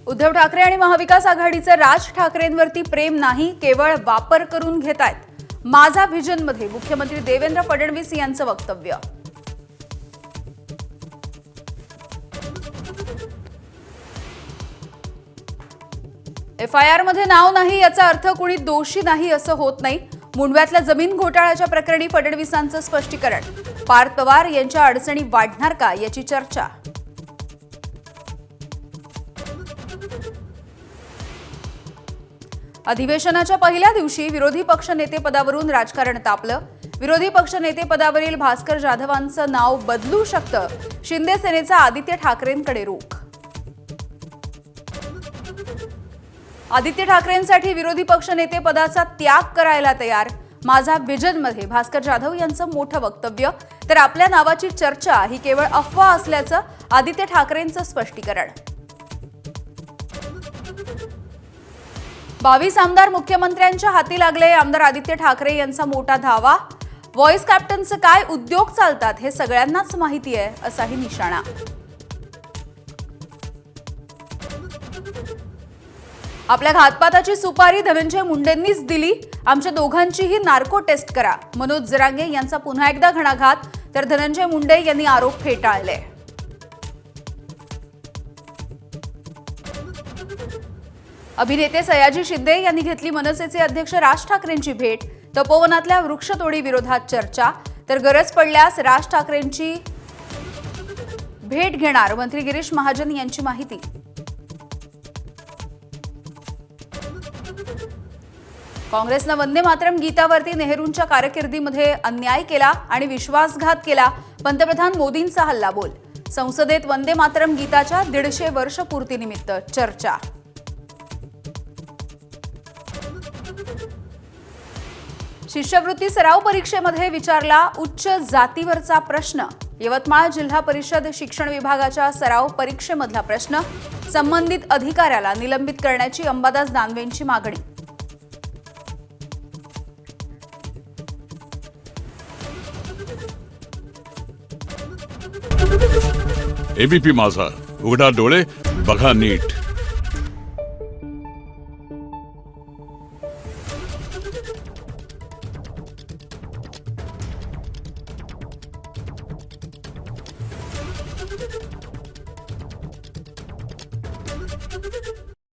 उद्धव ठाकरे आणि महाविकास आघाडीचे राज ठाकरेंवरती प्रेम नाही, केवळ वापर करून घेतायत. माझा व्हिजनमध्ये मुख्यमंत्री देवेंद्र फडणवीस यांचं वक्तव्य. एफआयआर मध्ये नाव नाही याचा अर्थ कुणी दोषी नाही असं होत नाही. मुंडव्यातल्या जमीन घोटाळ्याच्या प्रकरणी फडणवीसांचं स्पष्टीकरण. पार्थ पवार यांच्या अडचणी वाढणार का याची चर्चा. अधिवेशनाच्या पहिल्या दिवशी विरोधी पक्षनेतेपदावरून राजकारण तापलं. विरोधी पक्षनेतेपदावरील भास्कर जाधवांचं नाव बदलू शकतं. शिंदे सेनेचा आदित्य ठाकरेंकडे रुख. आदित्य ठाकरेंसाठी विरोधी पक्षनेतेपदाचा त्याग करायला तयार. माझा व्हिजनमध्ये भास्कर जाधव यांचं मोठं वक्तव्य. तर आपल्या नावाची चर्चा ही केवळ अफवा असल्याचं आदित्य ठाकरेंचं स्पष्टीकरण. 22 आमदार मुख्यमंत्र्यांच्या हाती लागले. आमदार आदित्य ठाकरे यांचा मोठा धावा. व्हॉइस कॅप्टनचे काय उद्योग चालतात हे सगळ्यांनाच माहिती आहे असाही निशाणा. आपल्या घातपाताची सुपारी धनंजय मुंडेंनीच दिली. आमच्या दोघांचीही नार्को टेस्ट करा. मनोज जरांगे यांचा पुन्हा एकदा घणाघात. तर धनंजय मुंडे यांनी आरोप फेटाळले. अभिनेते सयाजी शिंदे यांनी घेतली मनसेचे अध्यक्ष राज ठाकरेंची भेट. तपोवनातल्या वृक्षतोडी विरोधात चर्चा. तर गरज पडल्यास राज ठाकरेंची भेट घेणार मंत्री गिरीश महाजन यांची माहिती. काँग्रेसनं वंदे मातरम गीतावरती नेहरूंच्या कारकिर्दीमध्ये अन्याय केला आणि विश्वासघात केला. पंतप्रधान मोदींचा हल्लाबोल. संसदेत वंदे मातरम गीताच्या 150 वर्षपूर्तीनिमित्त चर्चा. शिष्यवृत्ती सराव परीक्षेमध्ये विचारला उच्च जातीवरचा प्रश्न. यवतमाळ जिल्हा परिषद शिक्षण विभागाच्या सराव परीक्षेमधला प्रश्न. संबंधित अधिकाऱ्याला निलंबित करण्याची अंबादास दानवेंची मागणी. एबीपी माझा, उघडा डोळे बघा नीट.